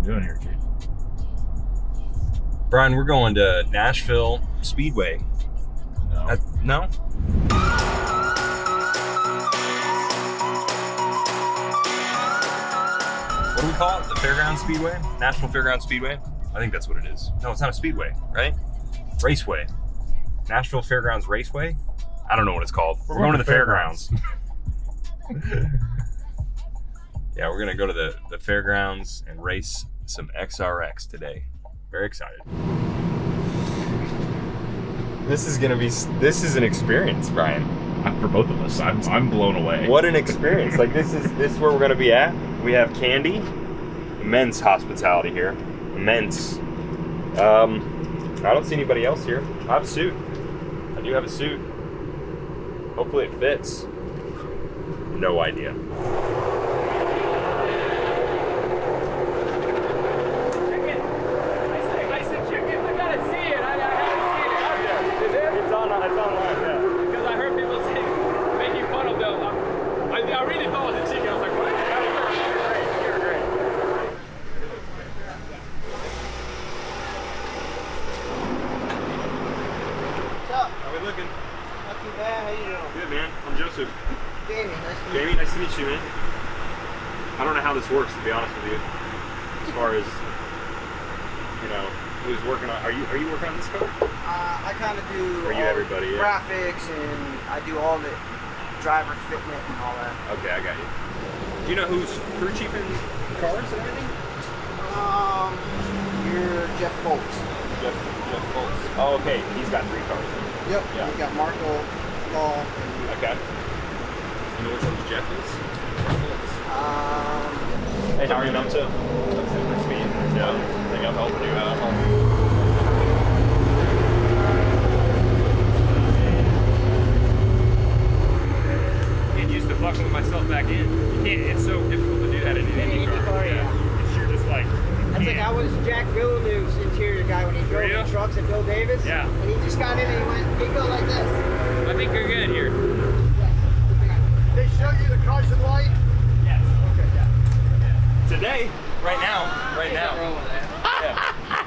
we doing here, Chief? Brian, we're going to Nashville Speedway. No. No? What do we call it? The Fairgrounds Speedway? Nashville Fairgrounds Speedway? I think that's what it is. No, it's not a speedway, right? Raceway. Nashville Fairgrounds Raceway? I don't know what it's called. We're going to the fairgrounds. Yeah, we're gonna go to the fairgrounds and race some SRX today. Very excited. This is an experience, Brian. For both of us, I'm blown away. What an experience! Like this is where we're gonna be at. We have candy, immense hospitality here, immense. I don't see anybody else here. I have a suit. I do have a suit. Hopefully it fits. No idea. Joseph. Jamie, nice to meet you, man. I don't know how this works, to be honest with you. As far as, you know, who's working on. Are you working on this car? I kind of do. Are you everybody? Yeah. Graphics, and I do all the driver fitment and all that. Okay, I got you. Do you know who's crew chief in cars and everything? You're Jeff Foltz. Jeff Foltz. Oh, okay. He's got 3 cars. Yep. Yeah. You got Marco, Paul. Okay. You know which one's Jeff is? Hey, how are you? Up to? Super speed. Yeah. I think I'm helping you out. Getting used to buckling myself back in. You can't. It's so difficult to do that in an IndyCar. Yeah. It's you're just like. That's like I was Jack Villeneuve's interior guy when he drove the trucks at Bill Davis. Yeah. And he just got in and he went, he'd go like this. I think you're good here. They show you the cars in white? Yes. Okay, yeah. Today, right now. Yeah.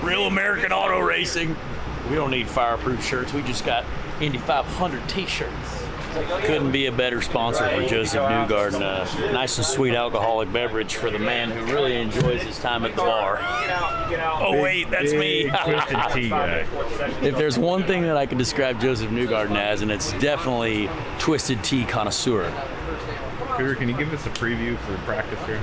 Real American auto racing. We don't need fireproof shirts. We just got Indy 500 t-shirts. Couldn't be a better sponsor for Josef Newgarden. Nice and sweet alcoholic beverage for the man who really enjoys his time at the bar. Oh wait, that's me. Twisted tea guy. If there's one thing that I can describe Josef Newgarden as, and it's definitely twisted tea connoisseur. Peter, can you give us a preview for practice here?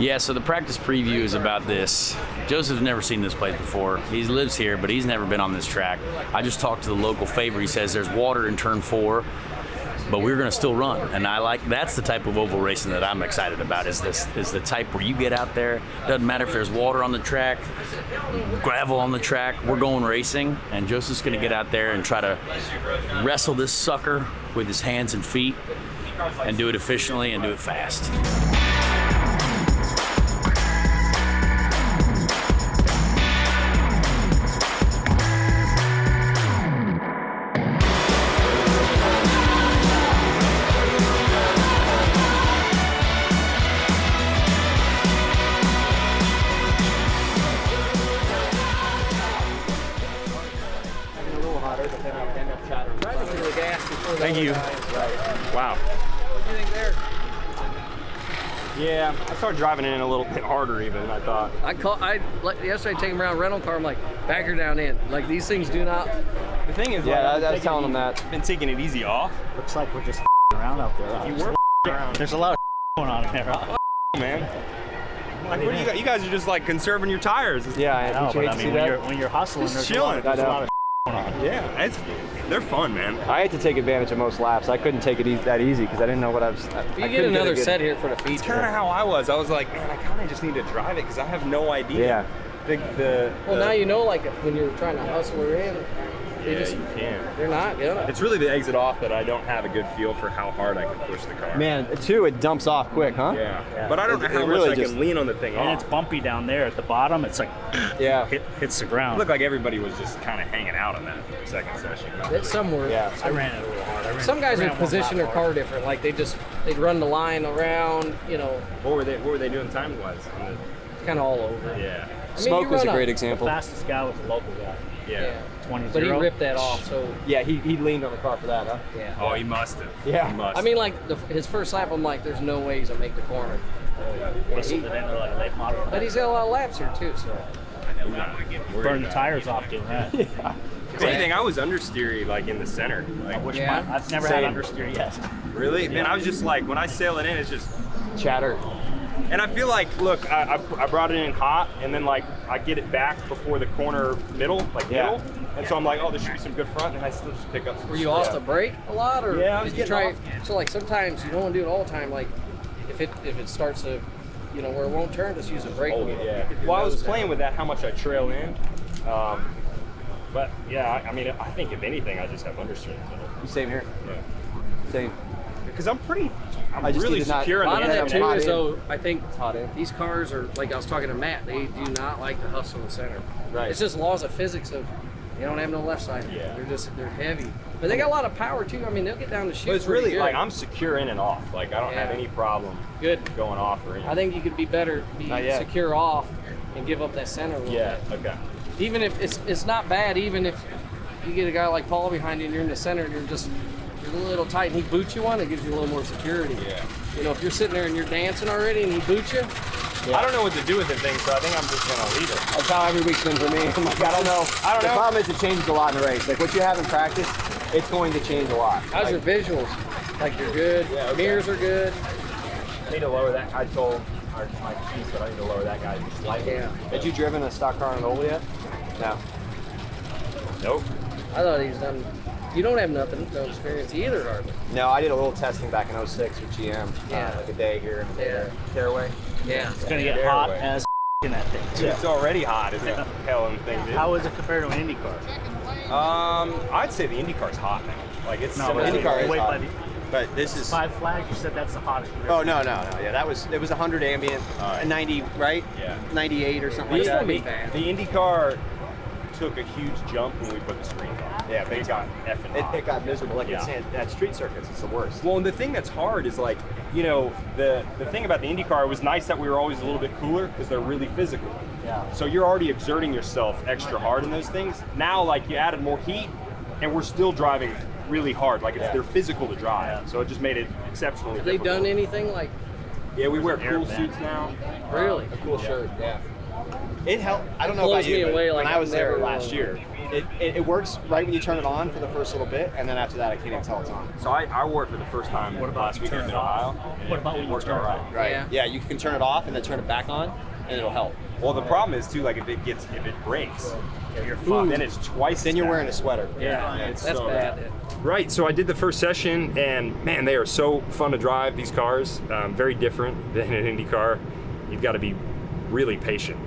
Yeah, so the practice preview is about this. Joseph's never seen this place before. He lives here, but he's never been on this track. I just talked to the local favor. He says there's water in turn 4, but we're gonna still run. And that's the type of oval racing that I'm excited about, is the type where you get out there, doesn't matter if there's water on the track, gravel on the track, we're going racing, and Joseph's gonna get out there and try to wrestle this sucker with his hands and feet and do it efficiently and do it fast. Thank you. Wow. What do you think there? Yeah, I started driving in a little bit harder even than I thought. Yesterday taking around a rental car, I'm like, back her down in. Like, these things do not. The thing is, Yeah, I was telling them that. Been taking it easy off. Looks like we're just around out there. You were around. There's a lot of going on in there. Man. Like, what do you guys are just like conserving your tires. Yeah, I know, but I mean, when you're hustling, Just there's a lot of chilling. going on. Yeah, they're fun, man. I had to take advantage of most laps. I couldn't take it that easy because I didn't know what I was. You get another set here for the feature. It's kind of how I was. I was like, man, I kind of just need to drive it because I have no idea. Yeah. Well, now you know, like, when you're trying to hustle her in, you can. They're not, yeah. It's really the exit off that I don't have a good feel for how hard I can push the car. Man, too, it dumps off quick, huh? Yeah. But I don't know how really much I can lean on the thing And off. it's bumpy down there at the bottom. It's like hits the It ground. looked like everybody was just kind of hanging out in that second session. It's somewhere. Yeah. I ran it a little hard. Some guys would position their car different. Like, they just they'd run the line around, you know, What were they doing time-wise? kind of all over. Yeah. I mean, Smoke you was a run great The example. fastest guy was a local guy. Yeah. 20-0. But he ripped that off, so Yeah, he leaned on the car for that, huh? yeah. Oh, he must have. Yeah. He must. I mean, like his first lap, I'm like, there's no way he's gonna make the corner. Whistled it into like a late model. But he's got a lot of laps here too, so. Burn the tires off doing that. If anything, I was understeery like in the center. I Like, wish Yeah. I've never had understeer yet. really? Man, I was just like, when I sail it in, it's just. Chatter. And I feel like, look, I brought it in hot, and then like I get it back before the corner middle, Yeah. middle, and so I'm like, oh, there should be some good front, and I still just pick up some. Were you off the brake a lot, or Yeah, I was did you getting try? off. So like sometimes you don't want to do it all the time. Like if it starts to, you know, where it won't turn, just use a brake. Oh, wheel. yeah. Get your Well, I was nose playing down. with that, how much I trail in. But yeah, I mean, I think if anything, I just have understeer. Same here. Yeah. Same. Because I'm I just really need to not- secure A in lot the of that Yeah, too hot is in. though. I think hot in. these cars are like I was talking to Matt. They do not like to hustle in the center. Right. It's just laws of physics of they don't have no left side. Yeah. They're heavy, but they got a lot of power too. I mean, they'll get down to shoot. But it's pretty really good. like I'm secure in and off. Like I don't have Yeah. any problem good. going off or anything. I think you could be better, Not yet. secure off, and give up that center a little Yeah. bit. Okay. Even if it's not bad, even if you get a guy like Paul behind you and you're in the center and you're a little tight and he boots you one, it gives you a little more security. Yeah. You know, if you're sitting there and you're dancing already and he boots you, I don't know what to do with the thing, so I think I'm just gonna leave it. That's how every week's been for me. I'm like, I don't know. The problem is it changes a lot in the race. Like what you have in practice, it's going to change a lot. how's your visuals? Like you're good, Yeah, okay. mirrors are good. I need to lower that. I told my chief that I need to lower that guy slightly. Yeah. Had you driven a stock car in Oval yet? No. Nope. I thought he's done. You don't have no experience either, hardly. No, I did a little testing back in 06 with GM. Yeah. Like a day here and a day Yeah. there. Caraway. Yeah. It's gonna get There hot way. as in that thing too. It's already hot. It's a hell of a thing, dude. How is it compared to an Indy car? I'd say the IndyCar's hot now. Like it's No, similar but to IndyCar is wait, hot. by the But this is. 5 flags, you said that's the hottest. you've Oh ever no. Yeah, it was 100 ambient, 90 right? Yeah. 98 or something This like won't be that. bad. The IndyCar took a huge jump when we put the screens on. Yeah, big it got time. effing hot. It got miserable. Like Yeah. it's at street circuits, it's the worst. Well, and the thing that's hard is like, you know, the thing about the IndyCar was nice that we were always a little bit cooler because they're really physical. Yeah. So you're already exerting yourself extra hard in those things. Now, like you added more heat, and we're still driving really hard. Like they're physical to drive. Yeah. So it just made it exceptionally. Have they difficult. done anything like Yeah, we wear cool Airbag. suits now. really? A cool shirt, yeah. It helped. I don't know Blows about you, me but away, like, when I was I've there never last known. year, it works right when you turn it on for the first little bit, and then after that, I can't even tell it's on. So I wore it for the first time last weekend in Ohio. What about when you Worked turn all it right. off? Right. Yeah. Yeah, you can turn it off and then turn it back on, and it'll help. Well, the problem is too, like if it breaks, You're fucked. then it's twice. Then as you're bad. wearing a sweater. Yeah, it's that's so bad. Right, so I did the first session, and man, they are so fun to drive, these cars. Very different than an Indy car. You've got to be really patient,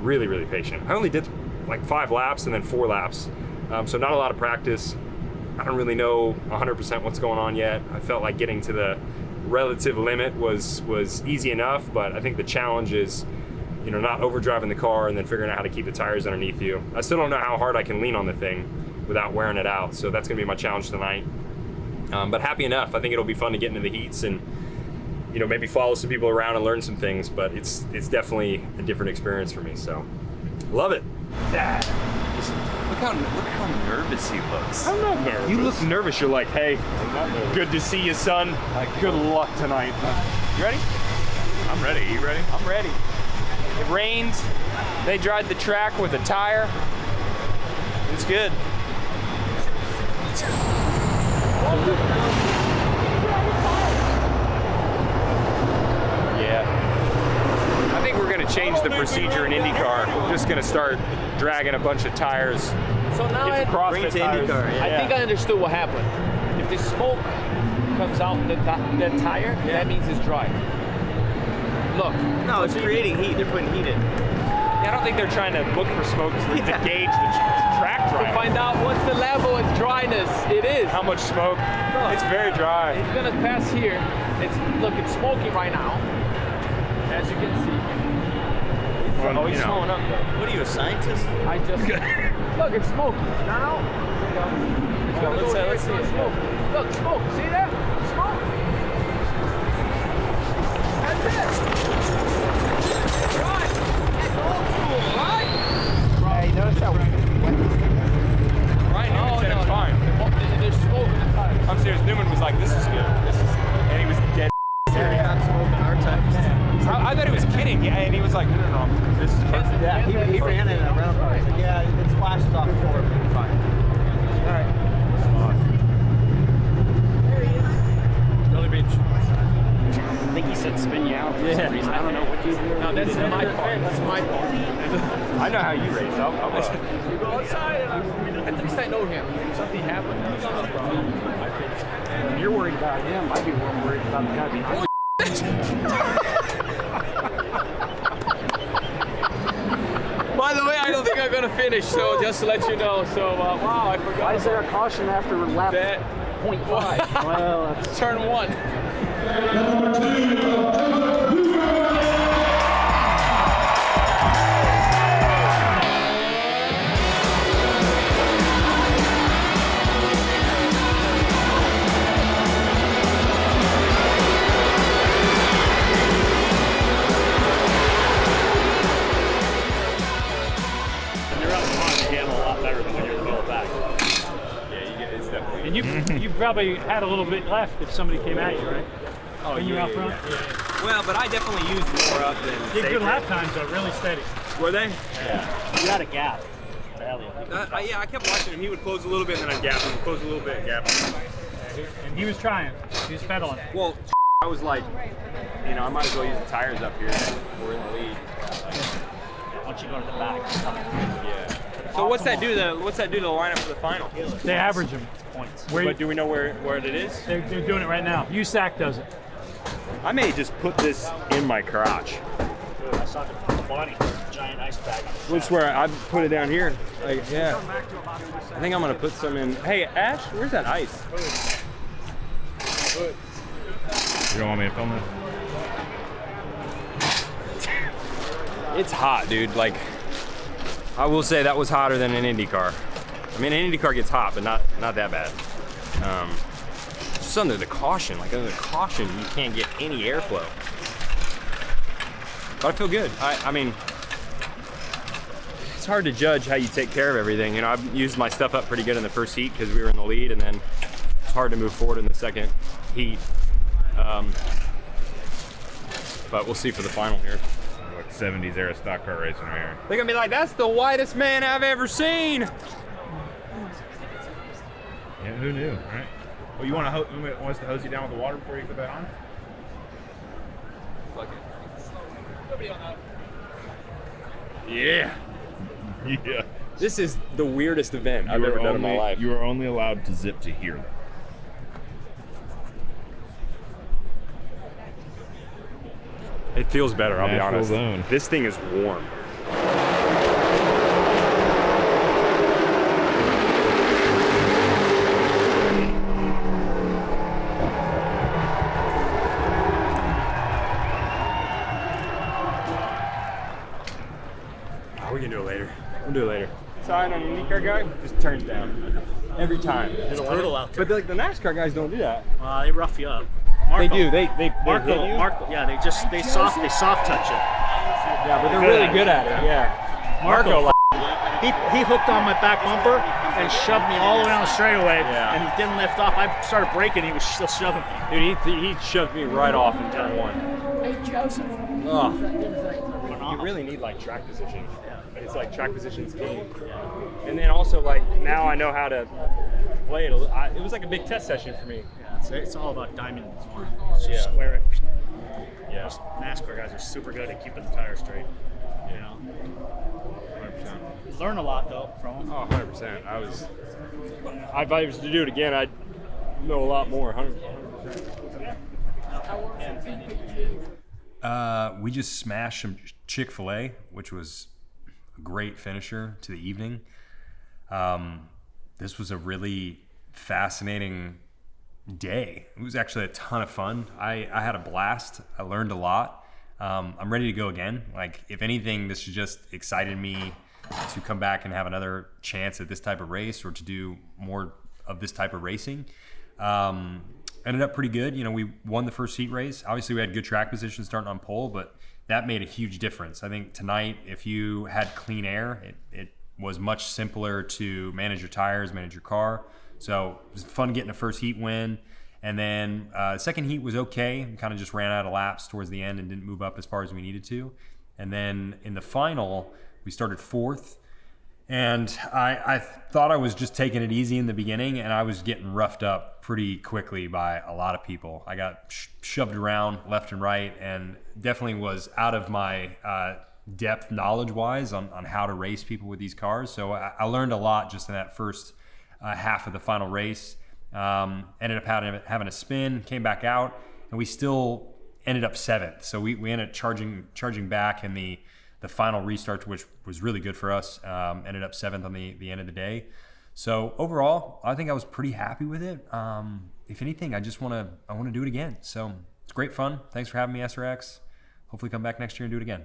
really, really patient. I only did like 5 laps and then 4 laps, so not a lot of practice. I don't really know 100% what's going on yet. I felt like getting to the relative limit was easy enough, but I think the challenge is, you know, not overdriving the car and then figuring out how to keep the tires underneath you. I still don't know how hard I can lean on the thing without wearing it out, so that's gonna be my challenge tonight. But happy enough, I think it'll be fun to get into the heats and, you know, maybe follow some people around and learn some things, but it's definitely a different experience for me, so love it. Look how nervous he looks. I'm not nervous. You look nervous, you're like, hey, good to see you, son. Good luck tonight. You ready? I'm ready. You ready? I'm ready. It rained. They dried the track with a tire. It's good. Yeah. I think we're going to change the procedure in IndyCar. We're just going to start dragging a bunch of tires. So now It's CrossFit tires. I think I understood what happened. If the smoke comes out the tire, that means it's dry. Look. No, it's creating heat. They're putting heat in. Yeah, I don't think they're trying to look for smoke to gauge the track To dry. find out what's the level of dryness it is. How much smoke? It's very dry. It's gonna pass here. It's smoky right now, as you can see. Oh, he's slowing up though. What are you, a scientist? I just look. It's smoky now. It's gonna let's go see here, it. smoke. Look, smoke. See that? Smoke. thought he was kidding. Yeah, and he was like, no, this is perfect. Yeah, he ran it in a round car. He said, yeah, it splashes off the floor, but it's fine. All right. There he is. Really beach. I think he said spin you out for some reason. I don't know what you do. No, that's my part. That's my part. I know how you race. You go outside, and at least I know him. If something happened, he's on the problem. I think. When you're worried about him, I'd be more worried about the guy behind. By the way, I don't think I'm gonna finish. So just to let you know. So wow, I forgot. Why is there a caution after lap that 0.5? Well, that's turn 1. And you probably had a little bit left if somebody came at you, right? Oh, when you were out front. Well, but I definitely used more up than. You had good lap times though, really steady. Were they? Yeah. You had a gap. Yeah, I kept watching him. He would close a little bit, and then I'd gap him. Close a little bit, gap him. And he was trying. He was pedaling. Well, I was like, you know, I might as well use the tires up here. We're in the lead. Once you go to the back, it's coming. Yeah. So what's that do to the lineup for the final? They average them points. But do we know where it is? They're doing it right now. USAC does it. I may just put this in my crotch. I saw the body, giant ice bag. I swear, I put it down here. Like, yeah. I think I'm gonna put some in. Hey, Ash, where's that ice? You don't want me to film it? It's hot, dude. Like, I will say that was hotter than an IndyCar. I mean, an IndyCar gets hot, but not that bad. Just under the caution, like under the caution, you can't get any airflow. But I feel good. I mean, it's hard to judge how you take care of everything. You know, I've used my stuff up pretty good in the first heat because we were in the lead, and then it's hard to move forward in the second heat. But we'll see for the final here. Like 70s era stock car racing right here. They're gonna be like, that's the whitest man I've ever seen. Yeah, who knew, right? Well, you want us to hose you down with the water before you put that on? Fuck it. Yeah. Yeah. This is the weirdest event I've ever done in my life. You are only allowed to zip to here. It feels better, I'll be Nashville honest. zone. This thing is warm. We can do it later. We'll do it later. Sign on an IndyCar guy just turns down every time. It's brutal out there. But like the NASCAR guys don't do that. They rough you up. Marco, They do. They hit you? Marco, yeah, they soft touch it. Yeah, but they're really good at it. Yeah. Marco, he hooked on my back bumper and shoved me all the way down the straightaway, and he didn't lift off. I started braking, he was still shoving me. Dude, he shoved me right off in turn 1. Hey, Joseph. Oh. You really need like track position. It's like track position's key. And then also like now I know how to play it. It was like a big test session for me. Yeah, it's all about diamond. It's just square it. Yeah. Most NASCAR guys are super good at keeping the tires straight. You know. 100%. Learn a lot though from them. Oh, 100%. If I was to do it again, I'd know a lot more. 100%. We just smashed some Chick-fil-A, which was a great finisher to the evening. This was a really fascinating day. It was actually a ton of fun. I had a blast. I learned a lot. I'm ready to go again. Like, if anything, this just excited me to come back and have another chance at this type of race or to do more of this type of racing. Ended up pretty good. You know, we won the first heat race. Obviously, we had good track position starting on pole, but that made a huge difference. I think tonight, if you had clean air, it was much simpler to manage your tires, manage your car. So it was fun getting a first heat win. And then second heat was okay. We kind of just ran out of laps towards the end and didn't move up as far as we needed to. And then in the final, we started 4th. And I thought I was just taking it easy in the beginning, and I was getting roughed up pretty quickly by a lot of people. I got shoved around left and right, and definitely was out of my depth knowledge-wise on how to race people with these cars. So I learned a lot just in that first half of the final race. Ended up having a spin, came back out, and we still ended up 7th. So we ended up charging back in the final restart, which was really good for us. Ended up 7th on the end of the day. So overall, I think I was pretty happy with it. If anything, I want to do it again. So it's great fun. Thanks for having me, SRX. Hopefully come back next year and do it again.